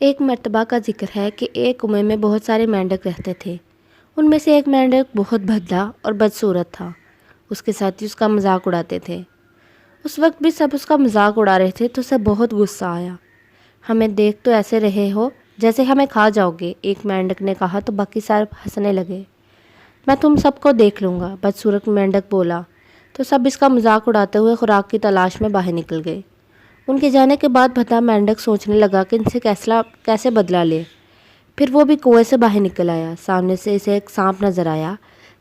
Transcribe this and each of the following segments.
ایک مرتبہ کا ذکر ہے کہ ایک کنویں میں بہت سارے مینڈک رہتے تھے۔ ان میں سے ایک مینڈک بہت بھدلا اور بدصورت تھا۔ اس کے ساتھی اس کا مذاق اڑاتے تھے۔ اس وقت بھی سب اس کا مذاق اڑا رہے تھے تو اسے بہت غصہ آیا۔ ہمیں دیکھ تو ایسے رہے ہو جیسے ہمیں کھا جاؤ گے، ایک مینڈک نے کہا تو باقی سارے ہنسنے لگے۔ میں تم سب کو دیکھ لوں گا، بدصورت مینڈک بولا، تو سب اس کا مذاق اڑاتے ہوئے خوراک کی تلاش میں باہر نکل گئے۔ ان کے جانے کے بعد بھدا مینڈک سوچنے لگا کہ ان سے کیسے بدلہ لے۔ پھر وہ بھی کنویں سے باہر نکل آیا۔ سامنے سے اسے ایک سانپ نظر آیا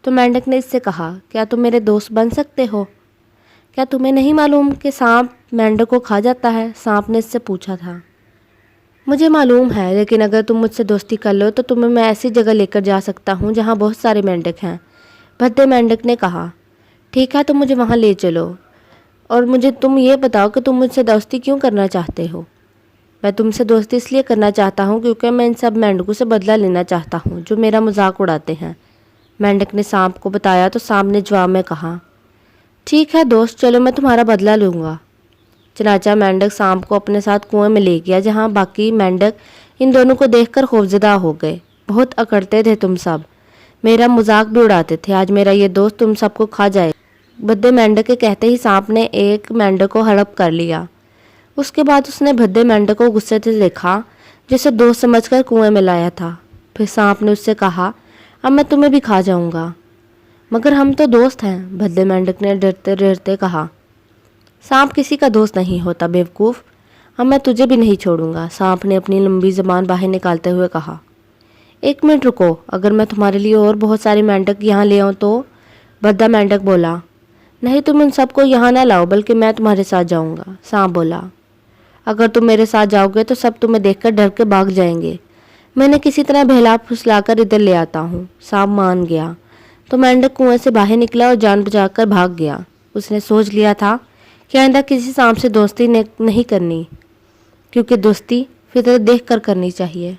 تو مینڈک نے اس سے کہا، کیا تم میرے دوست بن سکتے ہو؟ کیا تمہیں نہیں معلوم کہ سانپ مینڈک کو کھا جاتا ہے؟ سانپ نے اس سے پوچھا تھا۔ مجھے معلوم ہے، لیکن اگر تم مجھ سے دوستی کر لو تو تمہیں میں ایسی جگہ لے کر جا سکتا ہوں جہاں بہت سارے مینڈک ہیں۔ بھدے مینڈک نے کہا، ٹھیک ہے تو مجھے وہاں لے چلو، اور مجھے تم یہ بتاؤ کہ تم مجھ سے دوستی کیوں کرنا چاہتے ہو؟ میں تم سے دوستی اس لیے کرنا چاہتا ہوں کیونکہ میں ان سب مینڈکوں سے بدلہ لینا چاہتا ہوں جو میرا مذاق اڑاتے ہیں۔ مینڈک نے سانپ کو بتایا تو سانپ نے جواب میں کہا، ٹھیک ہے دوست، چلو میں تمہارا بدلہ لوں گا۔ چنانچہ مینڈک سانپ کو اپنے ساتھ کنویں میں لے گیا، جہاں باقی مینڈک ان دونوں کو دیکھ کر خوفزدہ ہو گئے۔ بہت اکڑتے تھے تم سب، میرا مذاق بھی اڑاتے تھے، آج میرا یہ دوست تم سب کو کھا جائے۔ بھدے مینڈک کے کہتے ہی سانپ نے ایک مینڈک کو ہڑپ کر لیا۔ اس کے بعد اس نے بھدے مینڈک کو غصے سے دیکھا، جسے دوست سمجھ کر کنویں میں لایا تھا۔ پھر سانپ نے اس سے کہا، اب میں تمہیں بھی کھا جاؤں گا۔ مگر ہم تو دوست ہیں، بھدے مینڈک نے ڈرتے ڈرتے کہا۔ سانپ کسی کا دوست نہیں ہوتا بیوقوف، اب میں تجھے بھی نہیں چھوڑوں گا، سانپ نے اپنی لمبی زبان باہر نکالتے ہوئے کہا۔ ایک منٹ رکو، اگر میں تمہارے لیے اور بہت سارے مینڈک یہاں لے آؤں تو؟ بھدا مینڈک بولا۔ نہیں، تم ان سب کو یہاں نہ لاؤ، بلکہ میں تمہارے ساتھ جاؤں گا، سانپ بولا۔ اگر تم میرے ساتھ جاؤ گے تو سب تمہیں دیکھ کر ڈر کے بھاگ جائیں گے، میں نے کسی طرح بہلا پھسلا کر ادھر لے آتا ہوں۔ سانپ مان گیا تو مینڈک کنویں سے باہر نکلا اور جان بچا کر بھاگ گیا۔ اس نے سوچ لیا تھا کہ آئندہ کسی سانپ سے دوستی نہیں کرنی، کیونکہ دوستی فطرت دیکھ کر کرنی چاہیے۔